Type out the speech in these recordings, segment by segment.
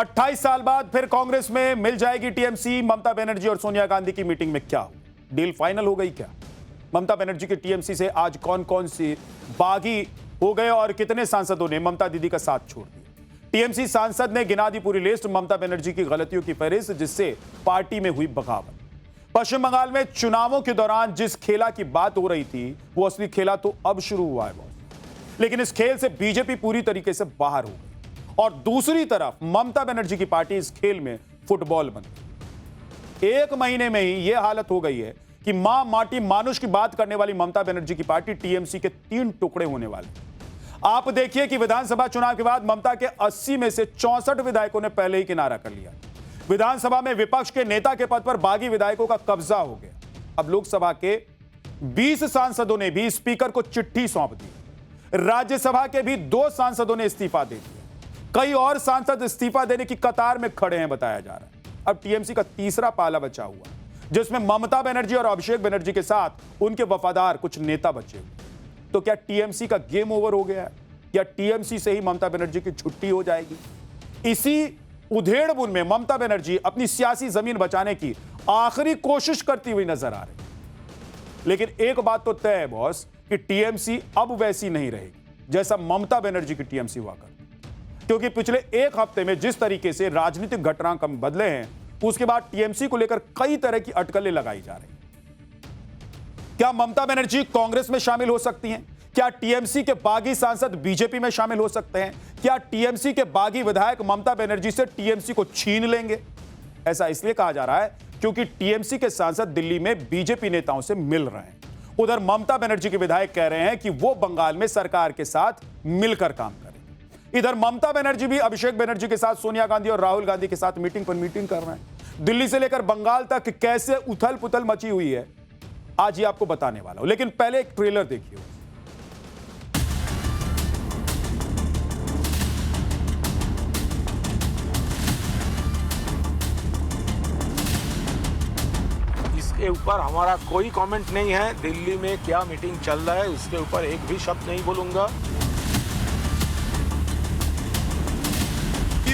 28 साल बाद फिर कांग्रेस में मिल जाएगी टीएमसी। ममता बनर्जी और सोनिया गांधी की मीटिंग में क्या हुआ? डील फाइनल हो गई क्या? ममता बनर्जी की टीएमसी से आज कौन कौन सी बागी हो गए और कितने सांसदों ने ममता दीदी का साथ छोड़ दिया? टीएमसी सांसद ने गिना दी पूरी लिस्ट ममता बनर्जी की गलतियों की फहरिस्त, जिससे पार्टी में हुई बगावत। पश्चिम बंगाल में चुनावों के दौरान जिस खेला की बात हो रही थी, वो असली खेला तो अब शुरू हुआ है बॉस। लेकिन इस खेल से बीजेपी पूरी तरीके से बाहर हो गई और दूसरी तरफ ममता बनर्जी की पार्टी इस खेल में फुटबॉल बन गई। एक महीने में ही यह हालत हो गई है कि मां माटी मानुष की बात करने वाली ममता बनर्जी की पार्टी टीएमसी के 3 टुकड़े होने वाले। आप देखिए कि विधानसभा चुनाव के बाद ममता के 80 में से 64 विधायकों ने पहले ही किनारा कर लिया। विधानसभा में विपक्ष के नेता के पद पर बागी विधायकों का कब्जा हो गया। अब लोकसभा के 20 सांसदों ने भी स्पीकर को चिट्ठी सौंप दी। राज्यसभा के भी 2 सांसदों ने इस्तीफा दे दिया। कई और सांसद इस्तीफा देने की कतार में खड़े हैं, बताया जा रहा है। अब टीएमसी का तीसरा पाला बचा हुआ, जिसमें ममता बनर्जी और अभिषेक बनर्जी के साथ उनके वफादार कुछ नेता बचे हुए। तो क्या टीएमसी का गेम ओवर हो गया है? या टीएमसी से ही ममता बनर्जी की छुट्टी हो जाएगी? इसी उधेड़बुन में ममता बनर्जी अपनी सियासी जमीन बचाने की आखिरी कोशिश करती हुई नजर आ रही। लेकिन एक बात तो तय है बॉस कि टीएमसी अब वैसी नहीं रहेगी जैसा ममता बनर्जी की टीएमसी हुआ करती। क्योंकि पिछले एक हफ्ते में जिस तरीके से राजनीतिक घटनाक्रम बदले हैं, उसके बाद टीएमसी को लेकर कई तरह की अटकलें लगाई जा रही हैं। क्या ममता बनर्जी कांग्रेस में शामिल हो सकती हैं? क्या टीएमसी के बागी सांसद बीजेपी में शामिल हो सकते हैं? क्या टीएमसी के बागी विधायक ममता बनर्जी से टीएमसी को छीन लेंगे? ऐसा इसलिए कहा जा रहा है क्योंकि टीएमसी के सांसद दिल्ली में बीजेपी नेताओं से मिल रहे हैं। उधर ममता बनर्जी के विधायक कह रहे हैं कि वो बंगाल में सरकार के साथ मिलकर काम करें। इधर ममता बनर्जी भी अभिषेक बनर्जी के साथ सोनिया गांधी और राहुल गांधी के साथ मीटिंग पर मीटिंग कर रहे हैं। दिल्ली से लेकर बंगाल तक कैसे उथल पुथल मची हुई है, आज ये आपको बताने वाला हूं। लेकिन पहले एक ट्रेलर देखिए। इसके ऊपर हमारा कोई कमेंट नहीं है। दिल्ली में क्या मीटिंग चल रहा है उसके ऊपर एक भी शब्द नहीं बोलूंगा।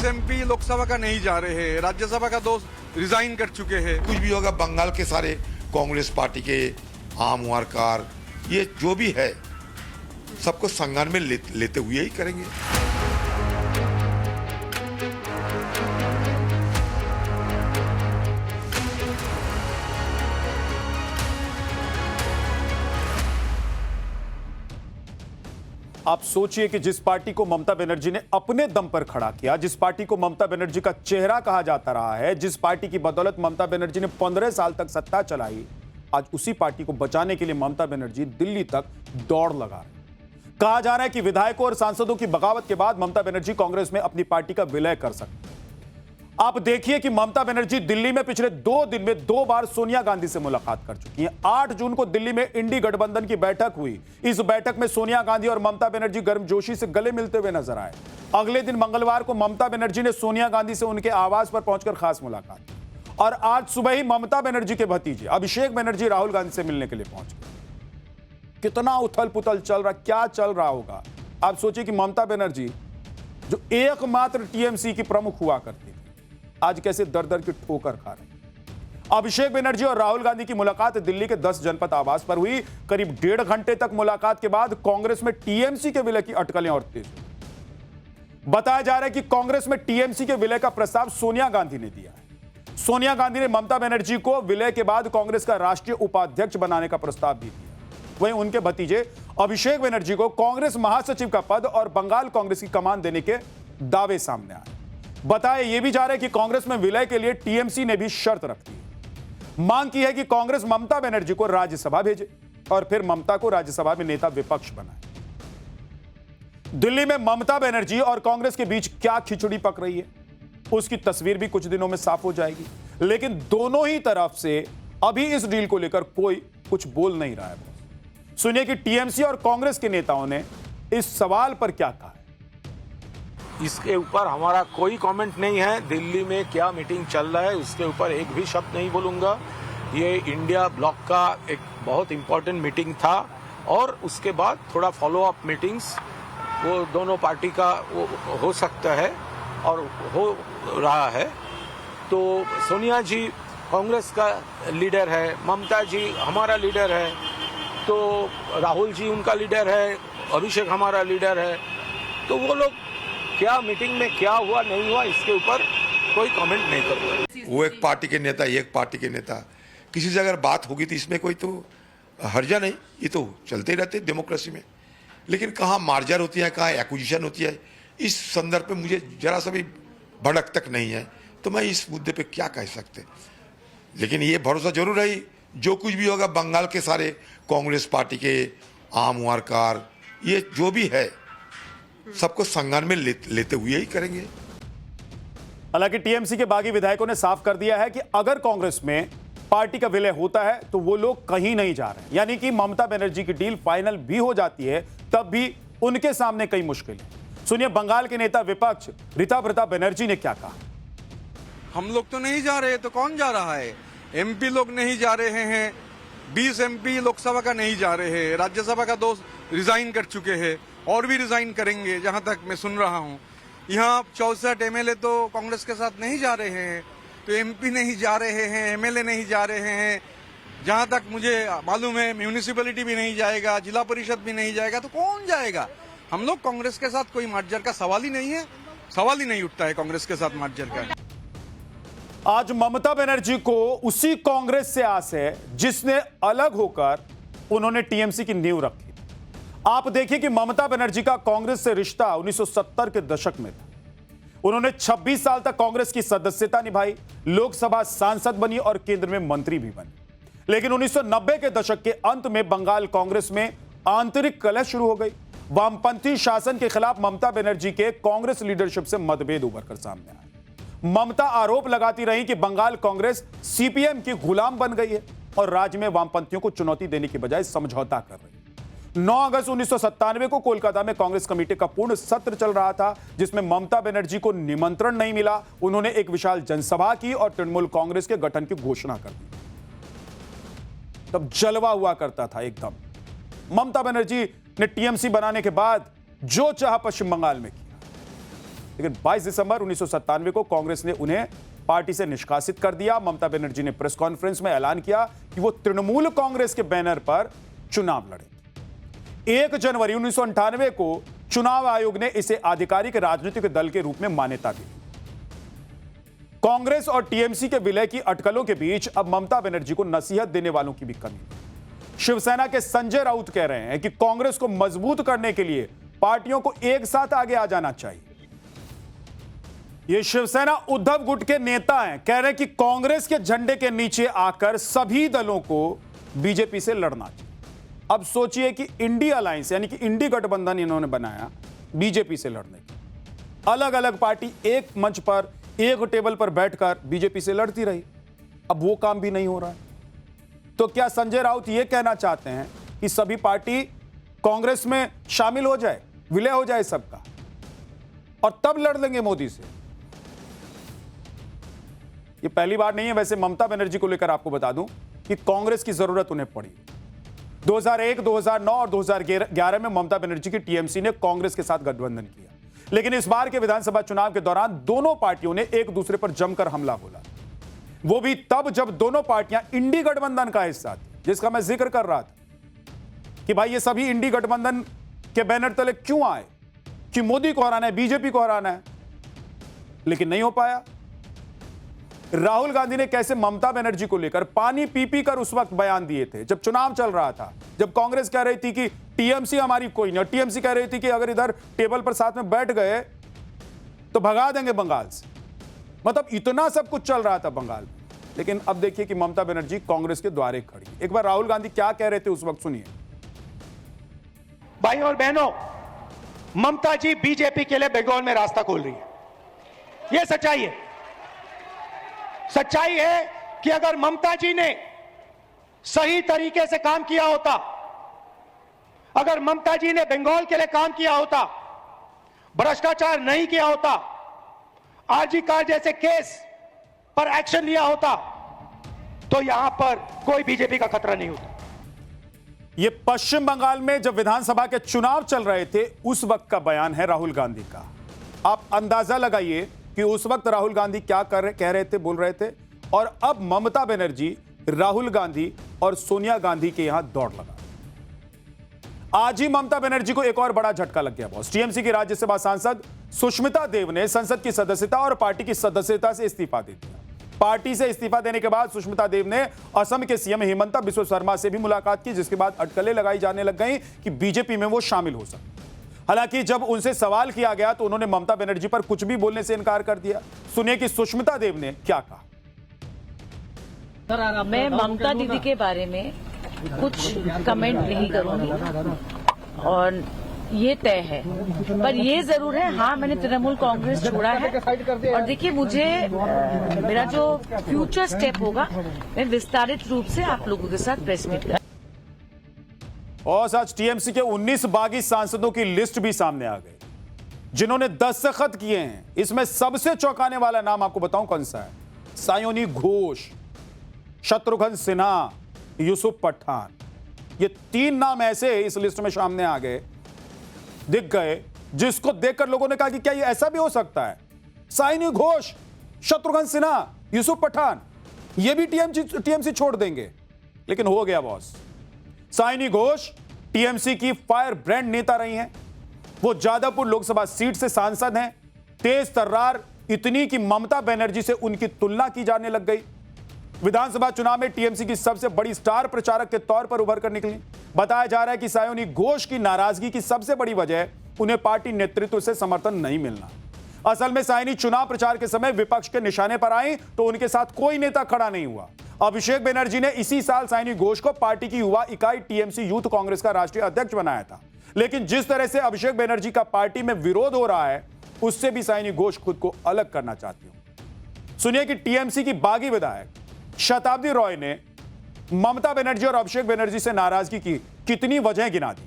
एमपी लोकसभा का नहीं जा रहे हैं, राज्यसभा का 2 रिजाइन कर चुके हैं। कुछ भी होगा, बंगाल के सारे कांग्रेस पार्टी के आम वारकार ये जो भी है सबको संज्ञान में लेते हुए ही करेंगे। आप सोचिए कि जिस पार्टी को ममता बनर्जी ने अपने दम पर खड़ा किया, जिस पार्टी को ममता बनर्जी का चेहरा कहा जाता रहा है, जिस पार्टी की बदौलत ममता बनर्जी ने 15 साल तक सत्ता चलाई, आज उसी पार्टी को बचाने के लिए ममता बनर्जी दिल्ली तक दौड़ लगा रही। कहा जा रहा है कि विधायकों और सांसदों की बगावत के बाद ममता बनर्जी कांग्रेस में अपनी पार्टी का विलय कर सकती है। आप देखिए कि ममता बनर्जी दिल्ली में पिछले 2 दिन में 2 बार सोनिया गांधी से मुलाकात कर चुकी हैं। 8 जून को दिल्ली में इंडी गठबंधन की बैठक हुई। इस बैठक में सोनिया गांधी और ममता बनर्जी गर्मजोशी से गले मिलते हुए नजर आए। अगले दिन मंगलवार को ममता बनर्जी ने सोनिया गांधी से उनके आवास पर पहुंचकर खास मुलाकात की और आज सुबह ही ममता बनर्जी के भतीजे अभिषेक बनर्जी राहुल गांधी से मिलने के लिए पहुंच गए। कितना उथल पुथल चल रहा, क्या चल रहा होगा? आप सोचिए कि ममता बनर्जी जो एकमात्र टीएमसी की प्रमुख हुआ करती, आज कैसे दर दर की ठोकर खा रहे हैं। अभिषेक बनर्जी और राहुल गांधी की मुलाकात दिल्ली के 10 जनपद आवास पर हुई। करीब 1.5 घंटे तक मुलाकात के बाद कांग्रेस में टीएमसी के विलय की अटकलें और तेज हुई। बताया जा रहा है कि कांग्रेस में टीएमसी के विलय का प्रस्ताव सोनिया गांधी ने दिया है। सोनिया गांधी ने ममता बनर्जी को विलय के बाद कांग्रेस का राष्ट्रीय उपाध्यक्ष बनाने का प्रस्ताव भी दिया। वहीं उनके भतीजे अभिषेक बनर्जी को कांग्रेस महासचिव का पद और बंगाल कांग्रेस की कमान देने के दावे सामने आए। बताया यह भी जा रहा है कि कांग्रेस में विलय के लिए टीएमसी ने भी शर्त रखी है। मांग की है कि कांग्रेस ममता बनर्जी को राज्यसभा भेजे और फिर ममता को राज्यसभा में नेता विपक्ष बनाए। दिल्ली में ममता बनर्जी और कांग्रेस के बीच क्या खिचड़ी पक रही है, उसकी तस्वीर भी कुछ दिनों में साफ हो जाएगी। लेकिन दोनों ही तरफ से अभी इस डील को लेकर कोई कुछ बोल नहीं रहा है। सुनिए कि टीएमसी और कांग्रेस के नेताओं ने इस सवाल पर क्या कहा है। इसके ऊपर हमारा कोई कमेंट नहीं है। दिल्ली में क्या मीटिंग चल रहा है उसके ऊपर एक भी शब्द नहीं बोलूंगा। ये इंडिया ब्लॉक का एक बहुत इम्पोर्टेंट मीटिंग था और उसके बाद थोड़ा फॉलो अप मीटिंग्स वो दोनों पार्टी का वो हो सकता है। और हो रहा है। तो सोनिया जी कांग्रेस का लीडर है, ममता जी हमारा लीडर है, तो राहुल जी उनका लीडर है, अभिषेक हमारा लीडर है। तो वो लोग क्या मीटिंग में क्या हुआ नहीं हुआ इसके ऊपर कोई कमेंट नहीं करूँगा। वो एक पार्टी के नेता, एक पार्टी के नेता, किसी से अगर बात होगी तो इसमें कोई तो हर्जा नहीं, ये तो चलते ही रहते डेमोक्रेसी में। लेकिन कहाँ मार्जर होती है, कहाँ एक्विजिशन होती है, इस संदर्भ पे मुझे जरा सा भी भड़क तक नहीं है, तो मैं इस मुद्दे पे क्या कह सकते। लेकिन ये भरोसा जरूर है, जो कुछ भी होगा बंगाल के सारे कांग्रेस पार्टी के आम वारकार, ये जो भी है सबको संज्ञान में लेते हुए ही करेंगे। हालांकि टीएमसी के बागी विधायकों ने साफ कर दिया है कि अगर कांग्रेस में पार्टी का विलय होता है तो वो लोग कहीं नहीं जा रहे, यानी कि ममता बनर्जी की डील फाइनल भी हो जाती है तब भी उनके सामने कई मुश्किलें। सुनिए बंगाल के नेता विपक्ष ऋताभृता बनर्जी ने क्या कहा। हम लोग तो नहीं जा रहे, तो कौन जा रहा है? एमपी लोग नहीं जा रहे हैं, 20 एमपी लोकसभा का नहीं जा रहे हैं, राज्यसभा का 2 रिजाइन कर चुके हैं और भी रिजाइन करेंगे जहां तक मैं सुन रहा हूं। यहाँ 64 एमएलए तो कांग्रेस के साथ नहीं जा रहे हैं, तो एमपी नहीं जा रहे हैं, एमएलए नहीं जा रहे हैं, जहां तक मुझे मालूम है म्यूनिसिपैलिटी भी नहीं जाएगा, जिला परिषद भी नहीं जाएगा, तो कौन जाएगा? हम लोग कांग्रेस के साथ कोई मार्जर का सवाल ही नहीं है, सवाल ही नहीं उठता है कांग्रेस के साथ मार्जर का। आज ममता बनर्जी को उसी कांग्रेस से आस है जिसने अलग होकर उन्होंने टीएमसी की नींव रखी। आप देखिए कि ममता बनर्जी का कांग्रेस से रिश्ता 1970 के दशक में था। उन्होंने 26 साल तक कांग्रेस की सदस्यता निभाई, लोकसभा सांसद बनी और केंद्र में मंत्री भी बनी। लेकिन 1990 के दशक के अंत में बंगाल कांग्रेस में आंतरिक कलह शुरू हो गई। वामपंथी शासन के खिलाफ ममता बनर्जी के कांग्रेस लीडरशिप से मतभेद उभर कर सामने आए। ममता आरोप लगाती रही कि बंगाल कांग्रेस सीपीएम की गुलाम बन गई है और राज्य में वामपंथियों को चुनौती देने की बजाय समझौता कर रही है। 9 अगस्त 1997 को कोलकाता में कांग्रेस कमेटी का पूर्ण सत्र चल रहा था, जिसमें ममता बनर्जी को निमंत्रण नहीं मिला। उन्होंने एक विशाल जनसभा की और तृणमूल कांग्रेस के गठन की घोषणा कर दी। तब जलवा हुआ करता था एकदम। ममता बनर्जी ने टीएमसी बनाने के बाद जो चाहा पश्चिम बंगाल में किया, लेकिन 22 दिसंबर 1997 को कांग्रेस ने उन्हें पार्टी से निष्कासित कर दिया। ममता बनर्जी ने प्रेस कॉन्फ्रेंस में ऐलान किया कि वो तृणमूल कांग्रेस के बैनर पर चुनाव लड़े। 1 जनवरी 1998 को चुनाव आयोग ने इसे आधिकारिक राजनीतिक दल के रूप में मान्यता दी। कांग्रेस और टीएमसी के विलय की अटकलों के बीच अब ममता बनर्जी को नसीहत देने वालों की भी कमी। शिवसेना के संजय राउत कह रहे हैं कि कांग्रेस को मजबूत करने के लिए पार्टियों को एक साथ आगे आ जाना चाहिए। ये शिवसेना उद्धव गुट के नेता हैं, कह रहे हैं कि कांग्रेस के झंडे के नीचे आकर सभी दलों को बीजेपी से लड़ना चाहिए। अब सोचिए कि इंडी अलायंस यानी कि इंडी गठबंधन इन्होंने बनाया बीजेपी से लड़ने की। अलग अलग पार्टी एक मंच पर, एक टेबल पर बैठकर बीजेपी से लड़ती रही। अब वो काम भी नहीं हो रहा है। तो क्या संजय राउत ये कहना चाहते हैं कि सभी पार्टी कांग्रेस में शामिल हो जाए, विलय हो जाए सबका, और तब लड़ लेंगे मोदी से? ये पहली बार नहीं है। वैसे ममता बनर्जी को लेकर आपको बता दूं कि कांग्रेस की जरूरत उन्हें पड़ी। 2001, 2009 और 2011 में ममता बनर्जी की टीएमसी ने कांग्रेस के साथ गठबंधन किया, लेकिन इस बार के विधानसभा चुनाव के दौरान दोनों पार्टियों ने एक दूसरे पर जमकर हमला बोला। वो भी तब जब दोनों पार्टियां इंडी गठबंधन का हिस्सा थी, जिसका मैं जिक्र कर रहा था कि भाई ये सभी इंडी गठबंधन के बैनर तले क्यों आए, कि मोदी को हराना है, बीजेपी को हराना है, लेकिन नहीं हो पाया। राहुल गांधी ने कैसे ममता बनर्जी को लेकर पानी पी पी कर उस वक्त बयान दिए थे जब चुनाव चल रहा था, जब कांग्रेस कह रही थी कि टीएमसी हमारी कोई नहीं, और टीएमसी कह रही थी कि अगर इधर टेबल पर साथ में बैठ गए तो भगा देंगे बंगाल से। मतलब इतना सब कुछ चल रहा था बंगाल में। लेकिन अब देखिए कि ममता बनर्जी कांग्रेस के द्वारे खड़ी। एक बार राहुल गांधी क्या कह रहे थे उस वक्त, सुनिए। भाई और बहनों, ममता जी बीजेपी के लिए बंगाल में रास्ता खोल रही है, यह सच्चाई है। सच्चाई है कि अगर ममता जी ने सही तरीके से काम किया होता, अगर ममता जी ने बंगाल के लिए काम किया होता, भ्रष्टाचार नहीं किया होता, आरजी कार जैसे केस पर एक्शन लिया होता, तो यहां पर कोई बीजेपी का खतरा नहीं होता। ये पश्चिम बंगाल में जब विधानसभा के चुनाव चल रहे थे उस वक्त का बयान है राहुल गांधी का। आप अंदाजा लगाइए कि उस वक्त राहुल गांधी क्या कह रहे थे, बोल रहे थे, और अब ममता बनर्जी, राहुल गांधी और सोनिया गांधी के यहां दौड़ लगा। आज ही ममता बनर्जी को एक और बड़ा झटका लग गया बॉस। टीएमसी की राज्यसभा सांसद सुष्मिता देव ने संसद की सदस्यता और पार्टी की सदस्यता से इस्तीफा दे दिया। पार्टी से इस्तीफा देने के बाद सुष्मिता देव ने असम के सीएम हिमंता बिस्वा शर्मा से भी मुलाकात की, जिसके बाद अटकलें लगाई जाने लग गई कि बीजेपी में वो शामिल हो सकते। हालांकि जब उनसे सवाल किया गया तो उन्होंने ममता बनर्जी पर कुछ भी बोलने से इनकार कर दिया। सुनिए कि सुष्मिता देव ने क्या कहा। मैं ममता दीदी के बारे में कुछ कमेंट नहीं करूंगी और ये तय है, पर ये जरूर है, हाँ मैंने तृणमूल कांग्रेस छोड़ा है और देखिए मुझे मेरा जो फ्यूचर स्टेप होगा मैं विस्तारित रूप से आप लोगों के साथ प्रेस मीट कर। और आज टीएमसी के 19 बागी सांसदों की लिस्ट भी सामने आ गई, जिन्होंने दस्तखत किए हैं। इसमें सबसे चौंकाने वाला नाम आपको बताऊं कौन सा है? सायोनी घोष, शत्रुघ्न सिन्हा, यूसुफ पठान। ये 3 नाम ऐसे इस लिस्ट में सामने आ गए, दिख गए, जिसको देखकर लोगों ने कहा कि क्या ये ऐसा भी हो सकता है? सायोनी घोष, शत्रुघ्न सिन्हा, यूसुफ पठान, ये भी टीएमसी छोड़ देंगे। लेकिन हो गया बॉस। सायोनी घोष टीएमसी की फायर ब्रांड नेता रही हैं। वो जादवपुर लोकसभा सीट से सांसद हैं। तेज तर्रार इतनी कि ममता बनर्जी से उनकी तुलना की जाने लग गई। विधानसभा चुनाव में टीएमसी की सबसे बड़ी स्टार प्रचारक के तौर पर उभर कर निकली। बताया जा रहा है कि सायोनी घोष की नाराजगी की सबसे बड़ी वजह उन्हें पार्टी नेतृत्व से समर्थन नहीं मिलना। असल में सायोनी चुनाव प्रचार के समय विपक्ष के निशाने पर आई तो उनके साथ कोई नेता खड़ा नहीं हुआ। अभिषेक बनर्जी ने इसी साल सायोनी घोष को पार्टी की युवा इकाई टीएमसी यूथ कांग्रेस का राष्ट्रीय अध्यक्ष बनाया था। लेकिन जिस तरह से अभिषेक बनर्जी का पार्टी में विरोध हो रहा है, उससे भी सायोनी घोष खुद को अलग करना चाहती हूं। सुनिए कि टीएमसी की बागी विधायक शताब्दी रॉय ने ममता बनर्जी और अभिषेक बनर्जी से नाराजगी की कितनी वजह गिना दी।